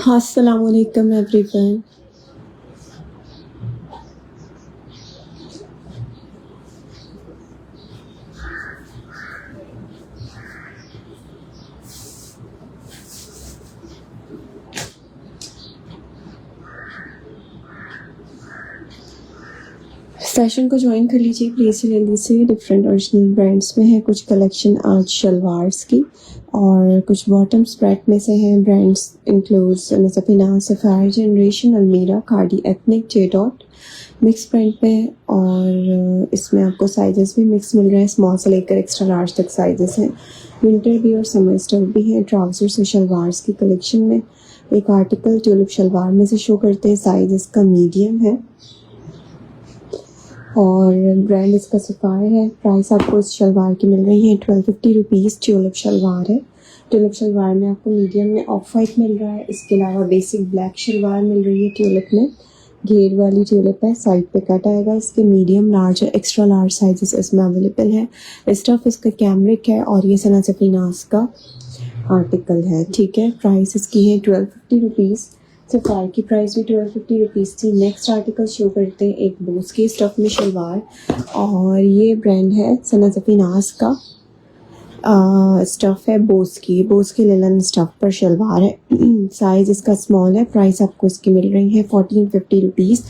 अस्सलामुअलैकुम everyone. Session को join कर लीजिए प्लीज़ जल्दी से। डिफरेंट ओरिजिनल ब्रांड्स में है कुछ कलेक्शन आज शलवार्स की, और कुछ बॉटम स्प्रेड में से हैं। ब्रांड्स इंक्लूड्स नज़फिना, सफ़ायर जनरेशन, अलमीरा, khadi, ethnic, J dot, mix print में। और इसमें आपको साइजेस भी मिक्स मिल रहे हैं, स्मॉल से लेकर एक्स्ट्रा लार्ज तक साइजेस हैं। विंटर भी और समर स्टफ भी है। ट्राउज़र से शलवार्स की कलेक्शन में एक आर्टिकल ट्यूलिप शलवार में से शो करते हैं। साइज इसका मीडियम है और ब्रांड इसका सफ़ायर है। प्राइस आपको इस शलवार की मिल रही है 1250 रुपीज़। ट्यूलिप शलवार है। ट्यूलिप शलवार में आपको मीडियम में ऑफ वाइट मिल रहा है। इसके अलावा बेसिक ब्लैक शलवार मिल रही है ट्यूलिप में, घेर वाली ट्यूलिप है, साइड पे कट आएगा। इसके मीडियम, लार्ज और एक्स्ट्रा लार्ज साइजेस इसमें अवेलेबल है। स्टफ इसका कैमरिक है और ये सना सफीनास का आर्टिकल है। ठीक है, प्राइस इसकी है 1250 रुपीज़। सफ़ायर की प्राइस भी 1250 रुपीज़ थी। नेक्स्ट आर्टिकल शो करते हैं एक बोस की स्टफ में शलवार, और ये ब्रांड है सना सफीनास का। स्टफ़ है बोस की लेलन स्टफ़ पर शलवार है। साइज़ इसका स्मॉल है। प्राइस आपको इसकी मिल रही है 1450 रुपीज़।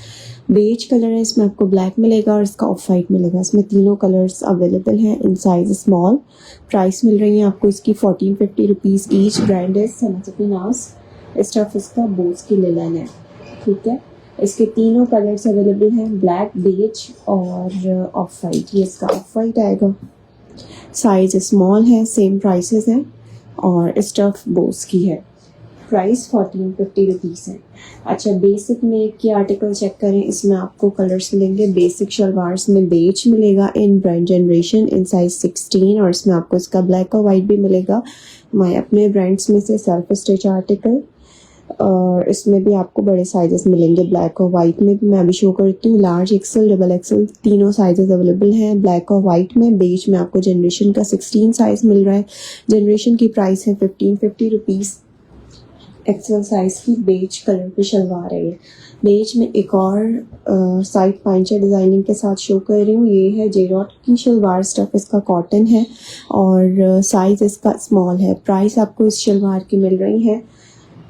बेज कलर है, इसमें आपको ब्लैक मिलेगा और इसका ऑफ वाइट मिलेगा। इसमें तीनों कलर्स अवेलेबल हैं इन साइज स्मॉल। प्राइस मिल रही है आपको इसकी 1450 रुपीज़ ईच। ब्रांड है सना सफीनास। स्टफ इसका बोस की लेलन है। ठीक है, इसके तीनों कलर्स अवेलेबल हैं, ब्लैक, बेज और ऑफ वाइट। ये इसका ऑफ वाइट आएगा। साइज स्मॉल है, सेम प्राइसेस हैं और स्टफ बोस की है। प्राइस 1450 रुपीज़ है। अच्छा, बेसिक में की आर्टिकल चेक करें, इसमें आपको कलर्स मिलेंगे। बेसिक शलवार्स में बेज मिलेगा इन ब्रांड जनरेशन इन साइज 16, और इसमें आपको इसका ब्लैक और वाइट भी मिलेगा। मैं अपने ब्रांड्स में से सेल्फ स्टिच आर्टिकल, और इसमें भी आपको बड़े साइजेस मिलेंगे। ब्लैक और वाइट में भी मैं अभी शो करती हूँ। लार्ज, एक्सेल, डबल एक्सेल तीनों साइजेस अवेलेबल हैं ब्लैक और वाइट में। बेज में आपको जनरेशन का 16 साइज मिल रहा है। जनरेशन की प्राइस है 1550 रुपीज़। एक्सेल साइज की बेज कलर की शलवार है ये। बेज में एक और साइड पांचा डिज़ाइनिंग के साथ शो कर रही हूँ। ये है जे डॉट की शलवार। स्टफ इसका कॉटन है और साइज इसका स्मॉल है। प्राइस आपको इस शलवार की मिल रही है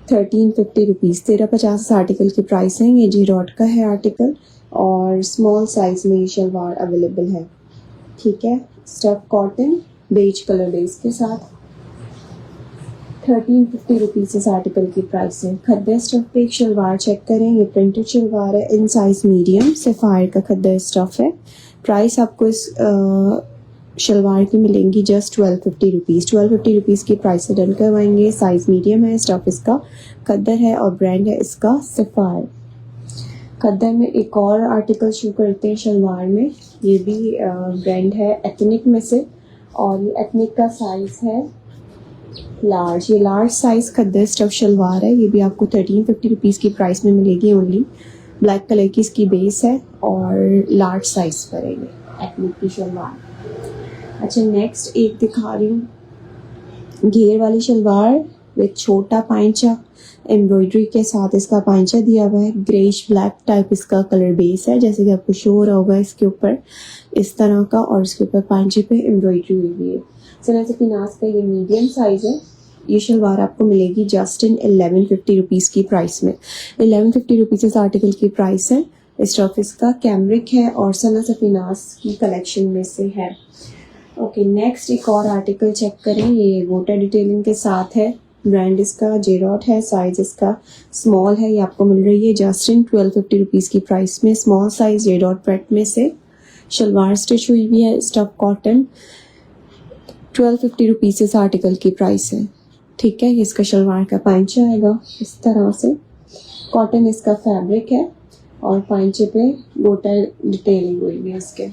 1350 रुपीज़। 1350 इस आर्टिकल की प्राइस है। ये जी डॉट का है आर्टिकल और स्मॉल साइज में ये शलवार अवेलेबल है। ठीक है, stuff cotton, beige colour base के साथ 1350 रुपीज़ इस आर्टिकल की प्राइस है। खद्दे स्टफ पे एक शलवार चेक करें। ये प्रिंटेड शलवार है इन साइज मीडियम। सफ़ायर का खद्दे स्टफ है। प्राइस आपको इस शलवार की मिलेंगी जस्ट 1250 रुपीज़। 1250 रुपीज़ की प्राइस से डन करवाएंगे। साइज़ मीडियम है, स्टफ इसका खद्दर है और ब्रांड है इसका सफ़ायर। खद्दर में एक और आर्टिकल शो करते हैं शलवार में। ये भी ब्रांड है एथनिक में से, और ये एथनिक का साइज़ है लार्ज। ये लार्ज साइज़ खद्दर स्टफ शलवार है। ये भी आपको 1350 रुपीज़ की प्राइस में मिलेगी ओनली। ब्लैक कलर की इसकी बेस है और लार्ज साइज़ पर है ये एथनिक की शलवार। अच्छा, नेक्स्ट एक दिखा रही हूँ घेर वाली शलवार विद छोटा पांचा, एम्ब्रॉयडरी के साथ इसका पांचा दिया हुआ है। ग्रेइश ब्लैक टाइप इसका कलर बेस है, जैसे कि आपको शो हो रहा होगा इसके ऊपर इस तरह का, और इसके ऊपर पांचे पे एम्ब्रॉयडरी हुई हुई है। सना सफीनास का ये मीडियम साइज़ है। ये शलवार आपको मिलेगी जस्ट इन 1150 रुपीज़ की प्राइस में। 1150 रुपीज़ इस आर्टिकल की प्राइस है। स्टफ इसका कैमरिक है और सना सफीनास की कलेक्शन में से है। ओके, नेक्स्ट एक और आर्टिकल चेक करें। ये गोटा डिटेलिंग के साथ है। ब्रांड इसका जे डॉट है। साइज इसका स्मॉल है। ये आपको मिल रही है जस्ट इन 1250 रुपीज़ की प्राइस में। Small size J dot parade में से शलवार स्टिच हुई हुई है। Stuff cotton. 1250 रुपीज़ इस आर्टिकल की प्राइस है। ठीक है, इसका शलवार का पांचा आएगा इस तरह से। कॉटन इसका फैब्रिक है और पांचे पे गोटा डिटेलिंग हुई हुई है इसके।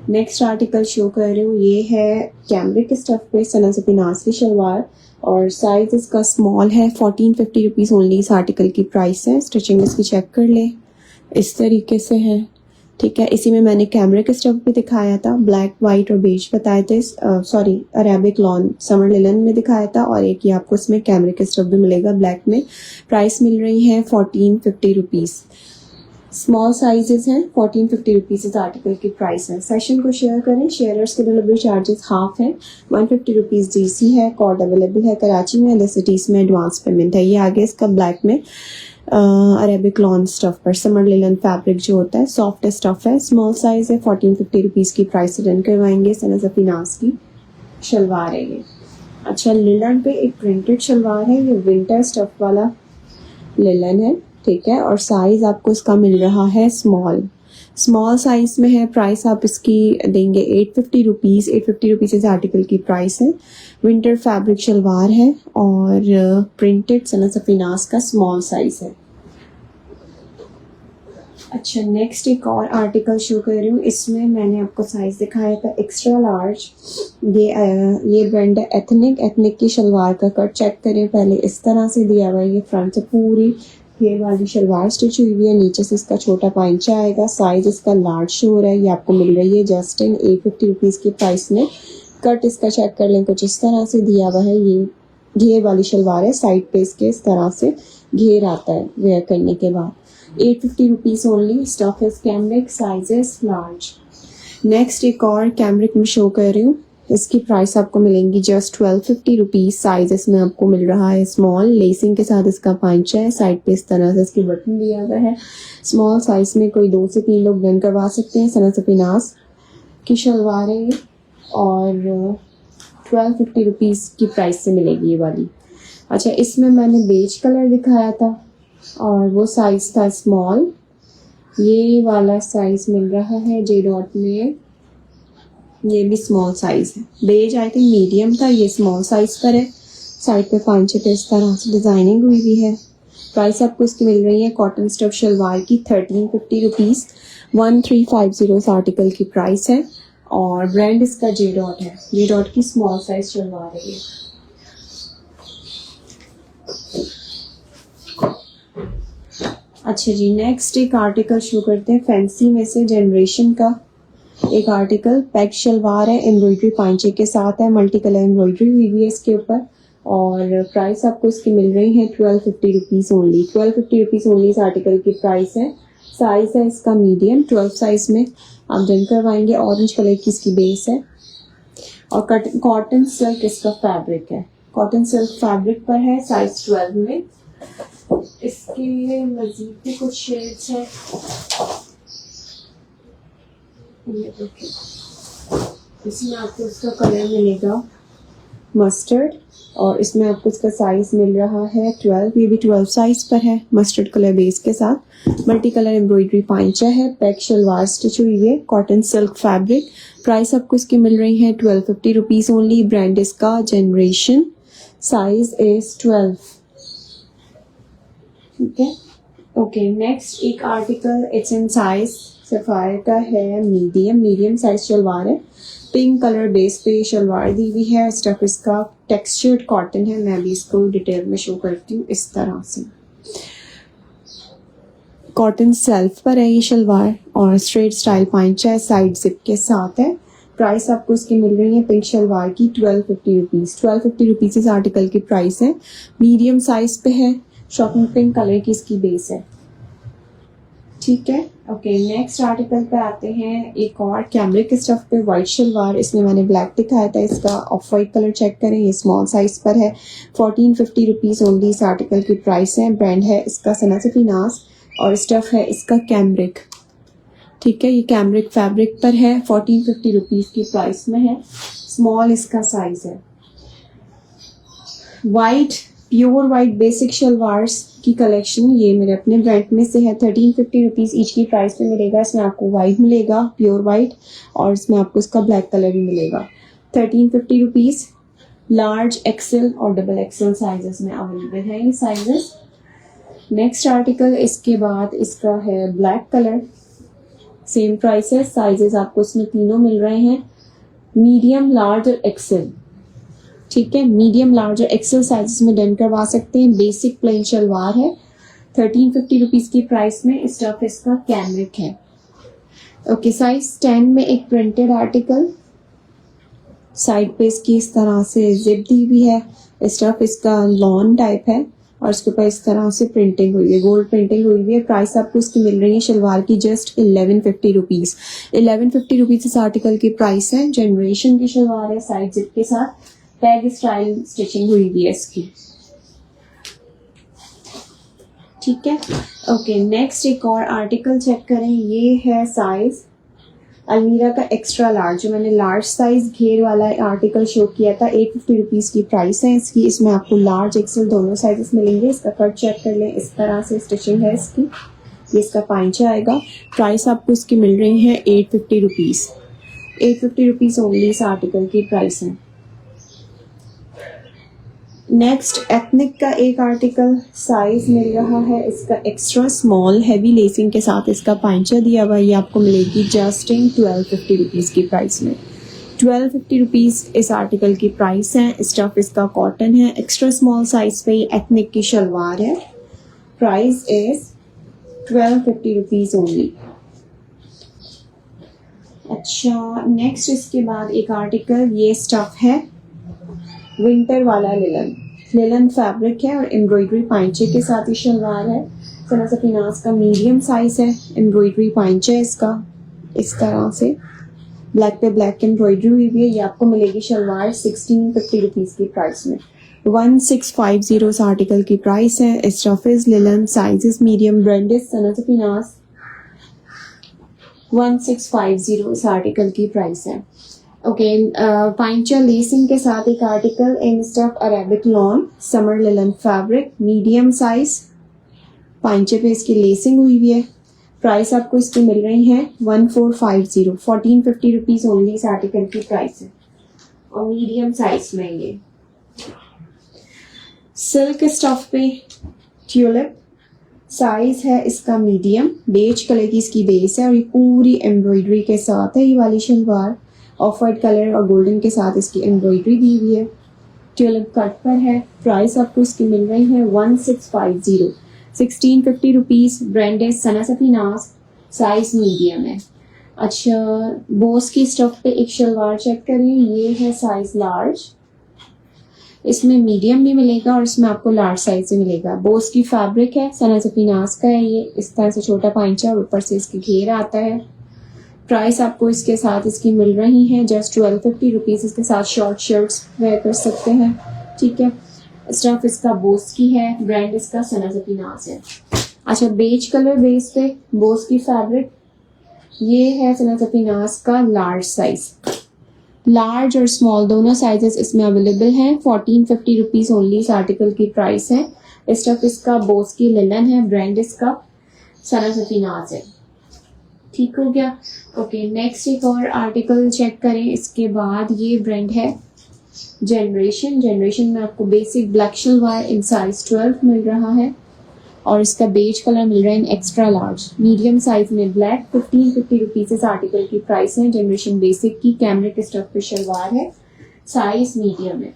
नेक्स्ट आर्टिकल शो कर रही हूँ। ये है कैमरिक स्टफ पे सना सफीनास की शलवार और साइज इसका स्मॉल है। 1450 रुपीज़ ओनली इस आर्टिकल की प्राइस है। स्टिचिंग इसकी चेक कर ले, इस तरीके से है। ठीक है। इसी में मैंने कैमरिक स्टफ भी दिखाया था, ब्लैक वाइट और बेज बताए थे, sorry Arabic lawn summer linen में दिखाया था, और एक ही आपको इसमें कैमरिक स्टफ भी मिलेगा ब्लैक में। प्राइस मिल रही है 1450 रुपीज़। स्मॉल साइजेस हैं, 1450 रुपीज़ इस आर्टिकल की प्राइस है। सेशन को शेयर करें, शेयरर्स के डिलीवरी चार्जेस हाफ है, 150 रुपीज़ DC है। कॉर्ड अवेलेबल है कराची में, अदर सिटीज़ में एडवांस पेमेंट है। ये आगे इसका ब्लैक में अरेबिक लॉन स्टफ पर समर लिलन फैब्रिक जो होता है, सॉफ्ट स्टफ है, स्मॉल साइज है, 1450 रुपीज़ की प्राइस से डन करवाएंगे। सना सफीनास की शलवार है ये। अच्छा, लिलन पे एक प्रिंटेड शलवार है, ये विंटर स्टफ वाला लिलन है, ठीक है। और साइज आपको इसका मिल रहा है स्मॉल साइज में है। प्राइस आप इसकी देंगे 850 रुपीज़। 850 रुपीज़ इस आर्टिकल की प्राइस है। विंटर फैब्रिक शलवार है और प्रिंटेड सना सफीनास का स्मॉल साइज है। अच्छा, नेक्स्ट एक और आर्टिकल शो कर रही हूँ। इसमें मैंने आपको साइज दिखाया था एक्स्ट्रा लार्ज। ये ब्रांड है एथनिक की शलवार का कट चेक करें पहले, इस तरह से दिया हुआ है। ये फ्रंट से पूरी ये वाली शलवार स्टिच हुई हुई है, नीचे से इसका छोटा पांचा आएगा। साइज इसका लार्ज शो हो रहा है। ये आपको मिल रही है जस्ट इन 850 रुपीज़ की प्राइस में। कट इसका चेक कर लें, कुछ इस तरह से दिया हुआ है। ये घेर वाली शलवार है, साइड पे इसके इस तरह से घेर आता है वेयर करने के बाद। 850 rupees only. Stuff is cambric, sizes large. Next एक और कैमरिक में शो कर रही हूँ। इसकी प्राइस आपको मिलेंगी जस्ट 1250 रुपीज़। साइज इसमें आपको मिल रहा है स्मॉल, लेसिंग के साथ इसका पांचा है, साइड पे इस तरह से इसकी बटन दिया हुआ है। स्मॉल साइज में कोई 2 से 3 लोग डन करवा सकते हैं। सना सफीनास की शलवार है ये और 1250 रुपीज़ की प्राइस से मिलेगी ये वाली। अच्छा, इसमें मैंने बेज कलर दिखाया था और वो साइज था स्मॉल। ये वाला साइज मिल रहा है जे डॉट में, ये भी स्मॉल साइज है। बेज आई थिंक मीडियम था, ये स्मॉल साइज पर है। साइड पे पांचे पे इस तरह से डिजाइनिंग हुई हुई है। प्राइस आपको इसकी मिल रही है कॉटन स्टफ शलवार की 1350 रुपीज़। 1350 इस आर्टिकल की प्राइस है और ब्रांड इसका जे डॉट है। जे डॉट की स्मॉल साइज शलवार है ये। अच्छा जी, नेक्स्ट एक आर्टिकल शो करते हैं फैंसी में से जनरेशन का। एक आर्टिकल पैक शलवार है, एम्ब्रॉयडरी पांचे के साथ है, मल्टी कलर एम्ब्रॉयडरी हुई हुई है इसके ऊपर और प्राइस आपको इसकी मिल रही है 1250 रुपीज़ ओनली। 1250 रुपीज़ ओनली इस आर्टिकल की प्राइस है। साइज है इसका मीडियम, 12 साइज में आप डन करवाएंगे। ऑरेंज कलर की इसकी बेस है और कॉटन सिल्क इसका फैब्रिक है। कॉटन सिल्क फैब्रिक पर है, साइज 12 में। इसके मजीद भी कुछ शेड्स हैं, ये देखिए। इसमें आपको इसका कलर मिलेगा मस्टर्ड और इसमें आपको इसका साइज मिल रहा है 12। ये भी 12 साइज पर है, मस्टर्ड कलर बेस के साथ। मल्टी कलर एम्ब्रॉयडरी पांचा है, पैक शलवार स्टिच हुई है, कॉटन सिल्क फैब्रिक। प्राइस आपको इसकी मिल रही है 1250 रुपीज़ ओनली। ब्रांड इसका जनरेशन, साइज इज 12। ठीक है, ओके। नेक्स्ट एक article it's in size sapphire का है, मीडियम साइज शलवार है। पिंक कलर बेस पे शलवार दी हुई है। स्टफ इसका टेक्सचर्ड कॉटन है। मैं भी इसको डिटेल में शो करती हूँ इस तरह से। कॉटन सेल्फ पर है ये शलवार और स्ट्रेट स्टाइल पांचा है, साइड जिप के साथ है। प्राइस आपको इसकी मिल रही है पिंक शलवार की 1250 रुपीज़। 1250 रुपीज़ इस आर्टिकल की प्राइस है। मीडियम साइज पे है, शॉकिंग पिंक कलर की इसकी बेस है। ठीक है, ओके। नेक्स्ट आर्टिकल पे आते हैं। एक और कैमरिक स्टफ पे वाइट शलवार। इसमें मैंने ब्लैक दिखाया था, इसका ऑफ वाइट कलर चेक करें। ये स्मॉल साइज पर है, 1450 रुपीज़ ओनली इस आर्टिकल की प्राइस है। ब्रांड है इसका सना सफीनास और स्टफ है इसका कैमरिक। ठीक है, ये कैमरिक फैब्रिक पर है, 1450 रुपीज़ की प्राइस में है। स्मॉल इसका साइज है। White, pure white basic shalwars की कलेक्शन ये मेरे अपने ब्रांड में से है। 1350 रुपीज़ ईच की प्राइस में मिलेगा। इसमें आपको वाइट मिलेगा, प्योर वाइट, और इसमें आपको इसका ब्लैक कलर भी मिलेगा। 1350 रुपीज़। लार्ज, एक्सेल और डबल एक्सेल साइजेस में अवेलेबल है ये साइजेस। नेक्स्ट आर्टिकल इसके बाद इसका है ब्लैक कलर, सेम प्राइस है। साइजेस आपको इसमें तीनों मिल रहे हैं, मीडियम, लार्ज और एक्सेल। ठीक है, मीडियम, लार्ज और एक्सेल साइजेस में डन करवा सकते हैं। बेसिक प्लेन शलवार है, 1350 रुपीज़ की प्राइस में। स्टफ इसका कैमरिक है। ओके, साइज 10 में एक प्रिंटेड आर्टिकल, साइड पे इसकी इस तरह से जिप दी हुई है, स्टफ इसका लॉन टाइप है और इसके ऊपर इस तरह से प्रिंटिंग हुई है, गोल्ड प्रिंटिंग हुई हुई है। प्राइस आपको इसकी मिल रही है शलवार की जस्ट 1150 रुपीज़। 1150 रुपीज़ इस आर्टिकल की प्राइस है। जनरेशन की शलवार है, साइड जिप के साथ, पैग स्टाइल स्टिचिंग हुई हुई है इसकी, ठीक है। ओके, नेक्स्ट एक और आर्टिकल चेक करें। ये है साइज अलमीरा का एक्स्ट्रा लार्ज, जो मैंने लार्ज साइज घेर वाला आर्टिकल शो किया था, 850 रुपीज़ की प्राइस है इसकी। इसमें आपको लार्ज एक्सेल दोनों साइजेस मिलेंगे। इसका कट चेक कर लें, इस तरह से स्टिचिंग है इसकी। ये इसका पांचा आएगा। प्राइस आपको इसकी मिल रही है 850 रुपीज़। 850 रुपीज़ ओनली इस आर्टिकल की प्राइस है। नेक्स्ट एथनिक का एक आर्टिकल, साइज मिल रहा है इसका एक्स्ट्रा स्मॉल, हैवी लेसिंग के साथ इसका पांचा दिया हुआ है। ये आपको मिलेगी जस्ट इन 1250 रुपीज़ की प्राइस में। 1250 रुपीज़ इस आर्टिकल की प्राइस है। स्टफ इसका कॉटन है, एक्स्ट्रा स्मॉल साइज पे एथनिक की शलवार है। Price is 1250 rupees only. अच्छा, नेक्स्ट इसके बाद एक आर्टिकल, ये स्टफ है विंटर वाला लिलन फैब्रिक है और एम्ब्रॉयडरी पांचे के साथ ही शलवार है। सना सफीनाज का मीडियम साइज है, एम्ब्रॉयडरी पांचा है इसका, इस तरह से ब्लैक पे ब्लैक एम्ब्रॉयडरी हुई है। ये आपको मिलेगी शलवार 1650 रुपीज़ की प्राइस में। 1650 इस आर्टिकल की प्राइस है। Stuff is linen, size is medium, brand is Sana Safinaz. 1650 इस आर्टिकल की प्राइस है। ओके, पांचा लेसिंग के साथ एक article in stuff Arabic lawn summer linen fabric, medium size, पांचे पे इसकी लेसिंग हुई हुई है। प्राइस आपको इसकी मिल रही है 1450, 1450 रुपीज़ ओनली इस आर्टिकल की प्राइस है और मीडियम साइज में। ये सिल्क स्टफ पे ट्यूलिप, साइज है इसका मीडियम, बेज कलर की इसकी बेस है और ये पूरी एम्ब्रॉयडरी के साथ है। ये वाली शलवार ऑफ वाइट कलर और गोल्डन के साथ इसकी एम्ब्रॉयडरी दी हुई है, ट्यूलिप कट पर है। प्राइस आपको इसकी मिल रही है 1650, 1650 रुपीज़। ब्रांड है सना सफीनाज, साइज मीडियम है। अच्छा, बोस की स्टफ पे एक शलवार चेक करें। ये है साइज लार्ज, इसमें मीडियम भी मिलेगा और इसमें आपको लार्ज साइज से मिलेगा। बोस की फैब्रिक है, सना सफीनाज का है। ये इस तरह से छोटा पांचा और ऊपर से इसकी घेर आता है। प्राइस आपको इसके साथ इसकी मिल रही है जस्ट 1250 रुपीज़। इसके साथ शॉर्ट शर्ट्स वेयर कर सकते हैं, ठीक है। स्टफ इसका बोस की है, ब्रांड इसका सना सफीनाज है। अच्छा, बेज कलर बेस पे बोस की फैब्रिक, ये है सना सफीनाज का लार्ज साइज। लार्ज और स्मॉल दोनों साइजेस इसमें अवेलेबल हैं। 1450 रुपीज़ ओनली इस आर्टिकल की प्राइस है। स्टफ इसका बोस की लिनन है, ब्रांड इसका सना सफीनाज है, ठीक हो गया। ओके, नेक्स्ट एक और आर्टिकल चेक करें। इसके बाद ये ब्रांड है जनरेशन में आपको basic black shalwar in size 12 मिल रहा है और इसका बेज कलर मिल रहा है in extra large, medium size में ब्लैक। 1550 रुपीज़ इस आर्टिकल की प्राइस है। जनरेशन बेसिक की कैमरिक स्टफ पे शलवार है, साइज मीडियम है।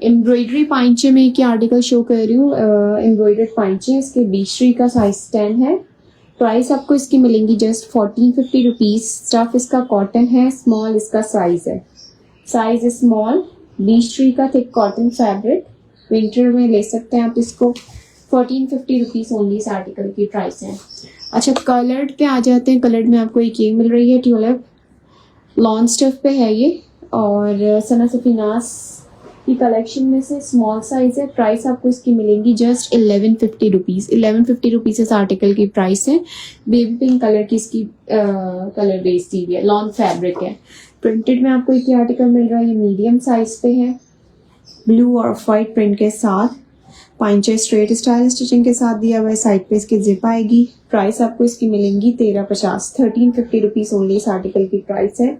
एम्ब्रॉयडरी पांचे में क्या आर्टिकल शो कर रही हूँ, एम्ब्रॉयडर्ड पांचे, इसके बीच का साइज 10 है। प्राइस आपको इसकी मिलेंगी जस्ट 1450 रुपीज़। स्टफ इसका कॉटन है, स्मॉल इसका साइज है, साइज स्मॉल, बीच ट्री का थिक कॉटन फैब्रिक, विंटर में ले सकते हैं आप इसको। 1450 रुपीज़ ओनली इस आर्टिकल की प्राइस है। अच्छा, कलर्ड पे आ जाते हैं। कलर्ड में आपको एक ये मिल रही है ट्यूलिप, लॉन स्टफ पे है ये और सना सफीनाज की कलेक्शन में से स्मॉल साइज है। प्राइस आपको इसकी मिलेंगी जस्ट 1150 रुपीज़। 1150 रुपीज़ इस आर्टिकल की प्राइस है। बेबी पिंक कलर की इसकी कलर बेस दी हुई है, लॉन फैब्रिक है। प्रिंटेड में आपको एक आर्टिकल मिल रहा है, ये मीडियम साइज पे है, ब्लू और वाइट प्रिंट के साथ, पांचे स्ट्रेट स्टाइल स्टिचिंग के साथ दिया हुआ है। साइड पे इसकी जिप आएगी। प्राइस आपको इसकी मिलेंगी 1350, 1350 रुपीज़ ओनली इस आर्टिकल की प्राइस है।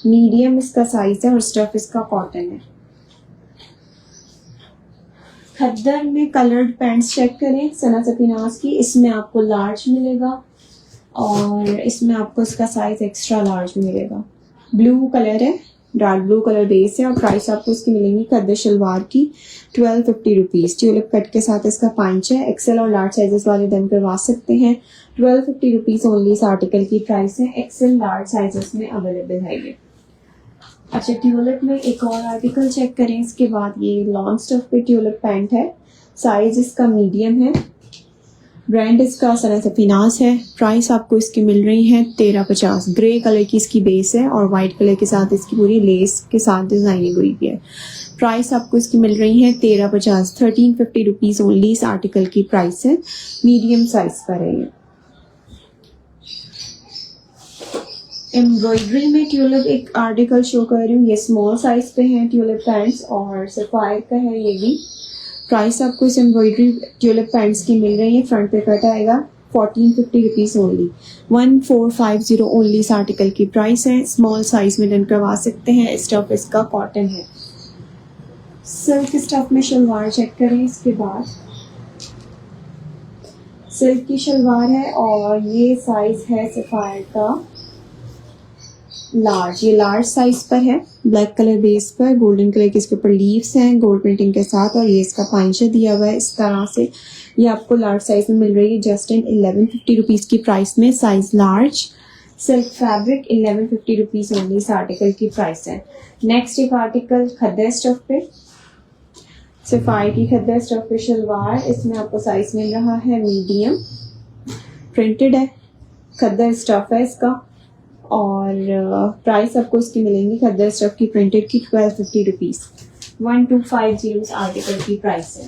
मीडियम इसका साइज है और स्टफ इसका कॉटन है। खद्दर में कलर्ड पैंट्स चेक करें सना सफीनाज की, इसमें आपको लार्ज मिलेगा और इसमें आपको इसका साइज एक्स्ट्रा लार्ज मिलेगा। ब्लू कलर है, डार्क ब्लू कलर बेस है और प्राइस आपको इसकी मिलेंगी खद्दर शलवार की 1250 रुपीज़। ट्यूलिप कट के साथ इसका पांच है। एक्सेल और लार्ज साइजेस वाले डन करवा सकते हैं। 1250 रुपीज़ ओनली इस आर्टिकल की प्राइस है। एक्सेल लार्ज साइजेस में अवेलेबल है ये। अच्छा, ट्यूलिप में एक और आर्टिकल चेक करें। इसके बाद ये लॉन्ग स्टफ पे ट्यूलिप पैंट है। साइज इसका मीडियम है। ब्रांड इसका सना सफीनास है। प्राइस आपको इसकी मिल रही है 1350। ग्रे कलर की इसकी बेस है और वाइट कलर के साथ इसकी पूरी लेस के साथ डिजाइनिंग हुई है। प्राइस आपको इसकी मिल रही है 1350। 1350 रुपीज़ ओनली इस आर्टिकल की प्राइस है। मीडियम साइज पर है ये। एम्ब्रॉयडरी में ट्यूलिप एक आर्टिकल शो कर रही हूँ। ये स्मॉल साइज पे है ट्यूलिप पैंट्स और सफायर का है ये भी। प्राइस आपको इस एम्ब्रॉयडरी ट्यूलिप पैंट्स की मिल रही है। फ्रंट पे कट आएगा। 1450 रुपीज़ ओनली। 1450 ओनली इस आर्टिकल की प्राइस है। स्मॉल साइज में डन करवा सकते हैं। स्टफ इसका कॉटन है। सिल्क स्टफ में शलवार चेक करें। इसके बाद सिल्क की शलवार है और ये साइज है सफायर का लार्ज। ये लार्ज साइज पर है। ब्लैक कलर बेस पर गोल्डन कलर के इसके ऊपर लीव्स हैं गोल्ड प्रिंटिंग के साथ और ये इसका पांचा दिया हुआ है इस तरह से। ये आपको लार्ज साइज में मिल रही है जस्ट इन 1150 रुपीज़ की प्राइस में। Size large. Silk fabric 1150 rupees only इस आर्टिकल की प्राइस है। नेक्स्ट एक आर्टिकल खद्दर स्टफ पे, सफायर की खद्दर स्टफ पे शलवार। इसमें आपको साइज मिल रहा है मीडियम। प्रिंटेड है। खद्दर स्टफ है इसका और प्राइस आपको इसकी मिलेंगी खद्दर स्टफ की प्रिंटेड की 1250 रुपीज़। 1250 इस आर्टिकल की प्राइस है।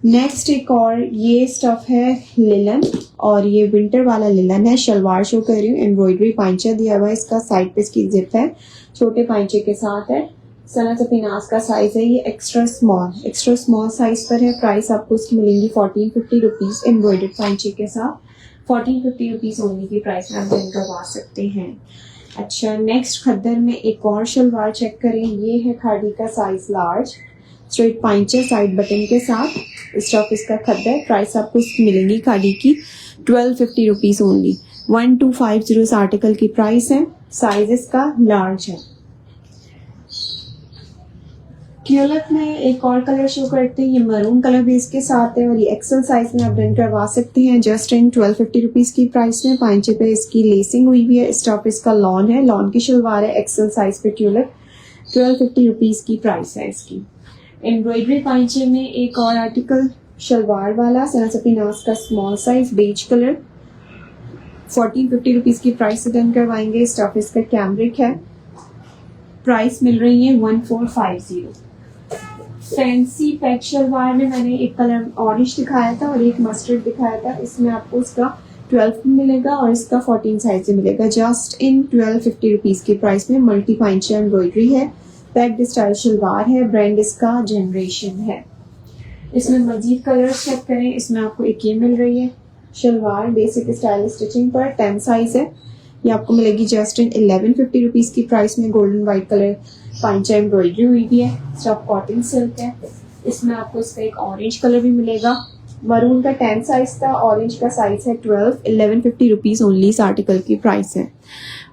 नेक्स्ट एक और ये स्टफ है लिलन और ये विंटर वाला लिलन है। शलवार शो कर रही हूँ। एम्ब्रॉयडरी पांचा दिया हुआ है इसका। साइड पे इसकी जिप है। छोटे पांचे के साथ है। सना सफीनास का साइज है ये एक्स्ट्रा स्मॉल साइज पर है। प्राइस आपको इसकी मिलेंगी 1450 रुपीज़ एम्ब्रॉयडर्ड पांचे के साथ। 1450 रुपीज़ ओनली की प्राइस में आप डन करवा सकते हैं। अच्छा, नेक्स्ट खद्दर में एक और शलवार चेक करें। ये है खादी का साइज लार्ज। स्ट्रेट पांचे साइड बटन के साथ। स्टफ इसका खद्दर। प्राइस आपको इसकी मिलेंगी खादी की 1250 रुपीज़ ओनली। 1250 इस आर्टिकल की प्राइस है। साइज इसका लार्ज है। ट्यूलिप में एक और कलर शो करते हैं। ये मरून कलर बेस के साथ है और ये एक्सेल साइज में आप डन करवा सकते हैं जस्ट इन 1250 रुपीज़ की प्राइस में। पांचे पे इसकी लेसिंग हुई हुई है। स्टफ इसका लॉन है। लॉन की शलवार है एक्सेल साइज पे ट्यूलिप। 1250 रुपीज़ की प्राइस है इसकी। एम्ब्रॉयडरी पांचे में एक और आर्टिकल शलवार वाला सना सफीनास का small size beige colour. 1450 rupees की प्राइस से डन करवाएंगे। स्टफ इसका कैमरिक है। प्राइस मिल रही है 1450। फैंसी पैक शलवार में मैंने एक कलर ऑरेंज दिखाया था और एक मस्टर्ड दिखाया था। इसमें आपको इसका 12 मिलेगा और इसका 14 साइज से मिलेगा जस्ट इन 1250 रुपीज़ की प्राइस में। मल्टी पांचा एम्ब्रॉयडरी है। पैक्ड स्टाइल शलवार है। ब्रांड इसका जनरेशन है। इसमें मजीद कलर चेक करें। इसमें आपको एक ये मिल रही है शलवार बेसिक स्टाइल स्टिचिंग पर 10 साइज है। ये आपको मिलेगी जस्ट इन 1150 रुपीज़ की प्राइस में। गोल्डन वाइट कलर पांचा एम्ब्रॉयडरी हुई भी है। स्टफ कॉटन सिल्क है। इसमें आपको इसका एक ऑरेंज कलर भी मिलेगा। मरून का 10 साइज था। ऑरेंज का साइज है 12। 1150 रुपीज़ ओनली इस आर्टिकल की प्राइस है।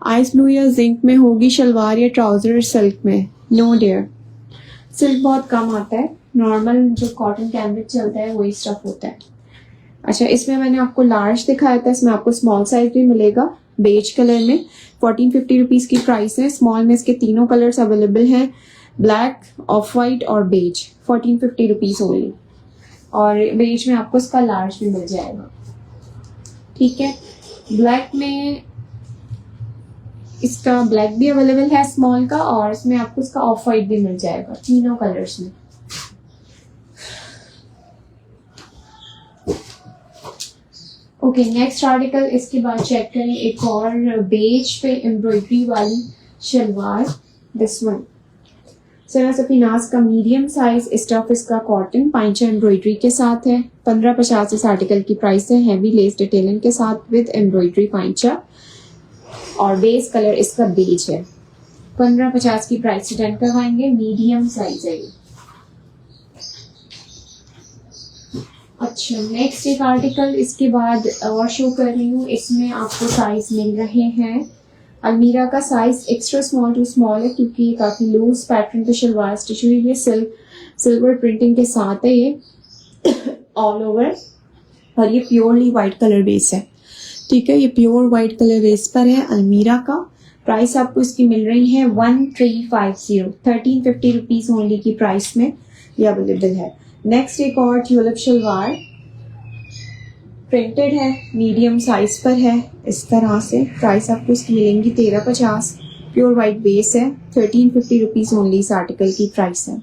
आइस ब्लू या जिंक में होगी शलवार या ट्राउजर सिल्क में? नो डियर, सिल्क बहुत कम आता है। नॉर्मल जो कॉटन कैमरिक चलता है वही स्टफ होता है। अच्छा, इसमें मैंने आपको लार्ज दिखाया था। इसमें आपको स्मॉल साइज भी मिलेगा बेज कलर में। 1450 रुपीज़ की प्राइस है। स्मॉल में इसके तीनों कलर्स अवेलेबल हैं, ब्लैक, ऑफ वाइट और बेज। 1450 rupees only. और बेज में आपको इसका लार्ज भी मिल जाएगा। ठीक है। ब्लैक में इसका ब्लैक भी अवेलेबल है स्मॉल का और इसमें आपको इसका ऑफ वाइट भी मिल जाएगा तीनों कलर्स में। ओके, नेक्स्ट आर्टिकल इसके बाद चेक करें। एक और बेज पे एम्ब्रॉयडरी वाली शलवार। दिस वन सना सफीनास का मीडियम साइज। स्टफ इसका कॉटन पांचा एम्ब्रॉयडरी के साथ है। 1550 इस आर्टिकल की प्राइस है। हैवी लेस डिटेलिंग के साथ विद एम्ब्रॉयडरी पांचा और बेस कलर इसका बेज है। 1550 की प्राइस से डन करवाएंगे। मीडियम साइज है ये। अच्छा, नेक्स्ट एक आर्टिकल इसके बाद और शो कर रही हूँ। इसमें आपको साइज मिल रहे हैं अलमीरा का size extra small to small है क्योंकि ये काफ़ी लूज पैटर्न पे शलवार स्टिच हुई है, सिल्वर प्रिंटिंग के साथ है ये ऑल ओवर, और ये प्योरली वाइट कलर बेस है। ठीक है, ये प्योर वाइट कलर बेस पर है अलमीरा का। प्राइस आपको इसकी मिल रही है 1350, 1350 रुपीज़ ओनली की प्राइस में ये अवेलेबल है। नेक्स्ट एक और ट्यूलिप शलवार प्रिंटेड है, मीडियम साइज पर है इस तरह से। प्राइस आपको इसकी मिलेंगी 1350, प्योर वाइट बेस है, 1350 रुपीज़ ओनली इस आर्टिकल की प्राइस है।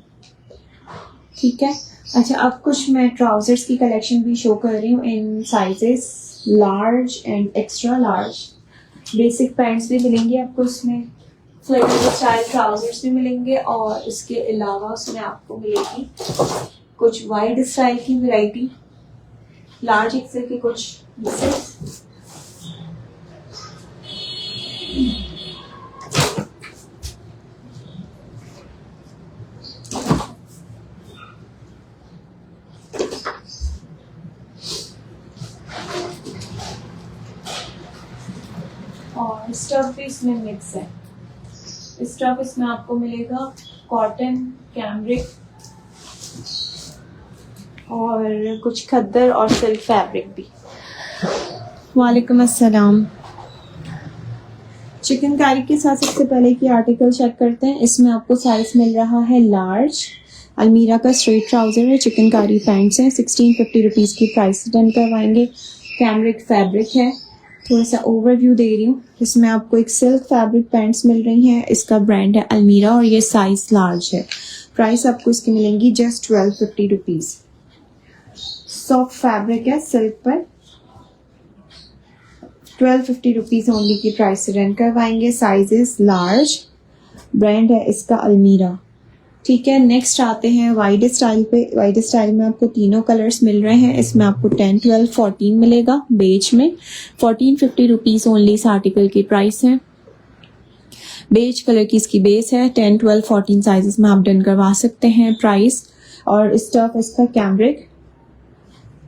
ठीक है, अच्छा अब कुछ मैं ट्राउजर्स की कलेक्शन भी शो कर रही हूँ in sizes large and extra large. Basic pants भी मिलेंगे आपको इसमें, फ्लेक्सिबल स्टाइल ट्राउजर्स भी मिलेंगे, और इसके अलावा उसमें आपको मिलेगी कुछ वाइड स्टाइल की वैरायटी, लार्ज एक्सेल के कुछ पीसेस। और स्टफ भी इसमें मिक्स है। स्टफ इसमें आपको मिलेगा कॉटन, कैमरिक और कुछ खद्दर और सिल्क फैब्रिक भी। वालेकुम अस्सलाम। चिकनकारी के साथ सबसे पहले की आर्टिकल चेक करते हैं। इसमें आपको साइज मिल रहा है लार्ज। अलमीरा का स्ट्रेट ट्राउजर है, चिकनकारी पैंट्स हैं, 1650 रुपीज़ की प्राइस डन करवाएंगे। कैमरिक फैब्रिक है, थोड़ा सा ओवरव्यू दे रही हूँ। इसमें आपको एक सिल्क फैब्रिक पैंट्स मिल रही हैं, इसका ब्रांड है अलमीरा और ये साइज लार्ज है। प्राइस आपको इसकी मिलेंगी जस्ट 1250 रुपीज़। सॉफ्ट फैब्रिक है सिल्क पर, 1250 रुपीज़ ओनली की प्राइस से रन करवाएंगे। साइजेस लार्ज, ब्रांड है इसका अलमीरा। ठीक है, नेक्स्ट आते हैं वाइड स्टाइल पे। वाइड स्टाइल में आपको तीनों कलर्स मिल रहे हैं। इसमें आपको 10, 12, 14 मिलेगा बेज में। 1450 रुपीज़ ओनली इस आर्टिकल की प्राइस है। बेज कलर की इसकी बेस है, 10, 12, 14 साइजेस में आप डन करवा सकते हैं प्राइस। और स्टफ इसका कैमरिक,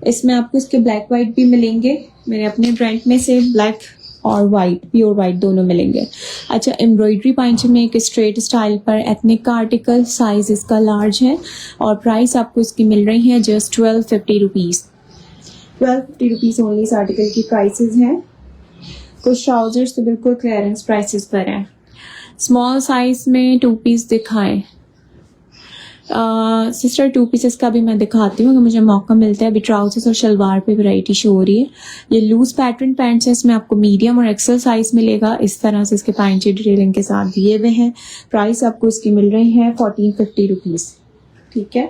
इसमें आपको इसके ब्लैक वाइट भी मिलेंगे। मेरे अपने ब्रांड में से ब्लैक और वाइट, प्योर वाइट दोनों मिलेंगे। अच्छा, एम्ब्रॉयडरी पैंट में एक स्ट्रेट स्टाइल पर एथनिक का आर्टिकल, साइज इसका लार्ज है और प्राइस आपको इसकी मिल रही है जस्ट 1250 रुपीज़। 1250 रुपीज़ ओनली इस आर्टिकल की प्राइसेस हैं। कुछ ट्राउजर्स तो बिल्कुल क्लियरेंस प्राइसेस पर हैं। स्मॉल साइज में 2 पीस दिखाएं सिस्टर। 2 पीसेस का भी मैं दिखाती हूँ अगर मुझे मौका मिलता है। अभी ट्राउजर्स और शलवार पे वैरायटी शो हो रही है। ये लूज पैटर्न पैंट्स है, इसमें आपको मीडियम और एक्सेल साइज मिलेगा। इस तरह से इसके पैंट की डिटेलिंग के साथ दिए हुए हैं। प्राइस आपको इसकी मिल रही है 1450 रुपीज़। ठीक है,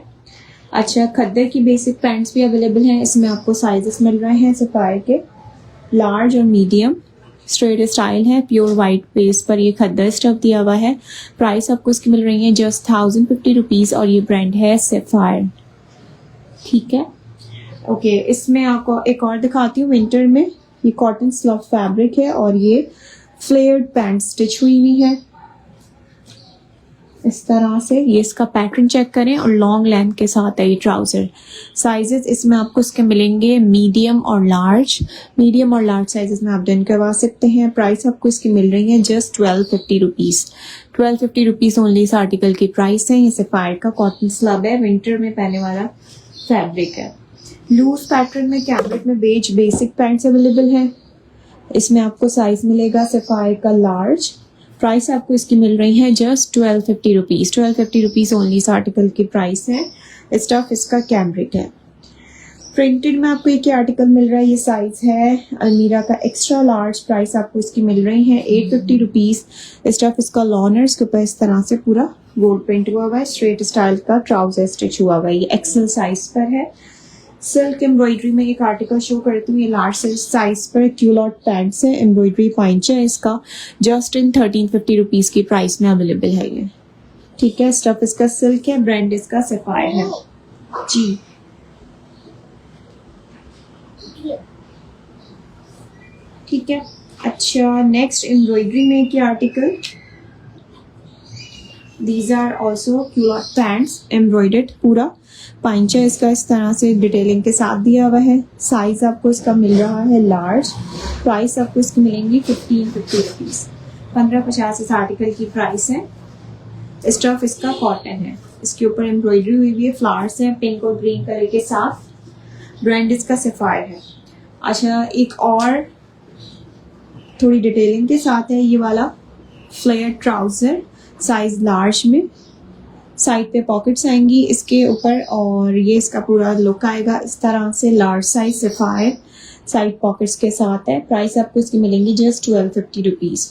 अच्छा खद्दर की बेसिक पैंट्स भी अवेलेबल हैं। इसमें आपको साइजेस मिल रहे हैं सफायर के, लार्ज और मीडियम। स्ट्रेट स्टाइल है, प्योर वाइट बेस पर ये खद्दर स्टफ दिया हुआ है। प्राइस आपको इसकी मिल रही है जस्ट 1050 रुपीज़ और ये ब्रांड है सफायर। ठीक है, ओके, इसमें आपको एक और दिखाती हूँ विंटर में। ये कॉटन स्लफ फैब्रिक है और ये फ्लेयर्ड पैंट स्टिच हुई हुई है इस तरह से। ये इसका पैटर्न चेक करें और लॉन्ग लेंथ के साथ है ये ट्राउजर। साइजेस इसमें आपको इसके मिलेंगे मीडियम और लार्ज। मीडियम और लार्ज साइजेस में आप डन करवा सकते हैं। प्राइस आपको इसकी मिल रही है जस्ट 1250 रुपीज़। 1250 रुपीज़ ओनली इस आर्टिकल की प्राइस है। ये सफायर का कॉटन स्लब है, विंटर में पहनने वाला फैब्रिक है। लूज पैटर्न में कैमरिक में बेज बेसिक पैंट्स अवेलेबल हैं। इसमें आपको साइज मिलेगा सफायर का लार्ज। प्राइस आपको इसकी मिल रही है जस्ट 1250 रुपीज़। 1250 रुपीज़ ओनली इस आर्टिकल की प्राइस है। स्टफ इसका कैमरिक है। प्रिंटेड में आपको एक ही आर्टिकल मिल रहा है। ये साइज है अलमीरा का एक्स्ट्रा लार्ज। प्राइस आपको इसकी मिल रही है 850 रुपीज़। स्टफ इसका लॉनर्स के ऊपर इस तरह से पूरा गोल्ड प्रिंट हुआ हुआ है। स्ट्रेट स्टाइल का ट्राउजर स्टिच हुआ हुआ है। ये एक्सेल साइज पर है। सिल्क एम्ब्रॉयडरी में एक आर्टिकल शो करती हूँ। ये लार्ज साइज पर क्यूलॉट पैंट्स है, एम्ब्रॉयडरी पैंट है इसका। जस्ट इन 1350 रुपीज़ की प्राइस में अवेलेबल है ये। ठीक है, स्टफ इसका सिल्क है, ब्रांड इसका सफायर है जी। ठीक है, अच्छा नेक्स्ट एम्ब्रॉयडरी में एक article. These are also culottes pants embroidered, पूरा पाइंचा इसका इस तरह से डिटेलिंग के साथ दिया हुआ है। साइज आपको इसका मिल रहा है लार्ज। प्राइस आपको इसकी मिलेंगी 1550 रुपीज़। 1550 इस आर्टिकल की प्राइस है। स्टफ इसका कॉटन है, इसके ऊपर एम्ब्रॉयडरी हुई हुई है, फ्लावर्स हैं पिंक और ग्रीन कलर के साथ। ब्रांड इसका सफायर है। अच्छा, एक और थोड़ी डिटेलिंग के साथ है ये वाला फ्लेयर ट्राउजर, साइज लार्ज में। साइड पे पॉकेट्स आएंगी इसके ऊपर और ये इसका पूरा लुक आएगा इस तरह से, large size sapphire, side pockets के साथ है। प्राइस आपको इसकी मिलेंगी जस्ट 1250 रुपीज़।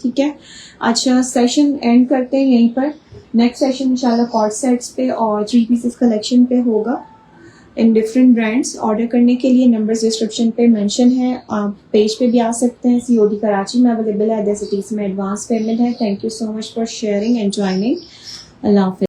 ठीक है। अच्छा, सेशन एंड करते हैं यहीं पर। नेक्स्ट सेशन इंशाल्लाह कॉर्ड सेट्स पे और 3 पीसेस कलेक्शन पे होगा इन डिफरेंट ब्रांड्स। ऑर्डर करने के लिए नंबर्स डिस्क्रिप्शन पे मेंशन है, आप पेज पे भी आ सकते हैं। COD कराची में अवेलेबल है, अदर सिटीज़ में एडवांस पेमेंट है। Thank you so much for sharing and joining. अल्लाह हाफिज़।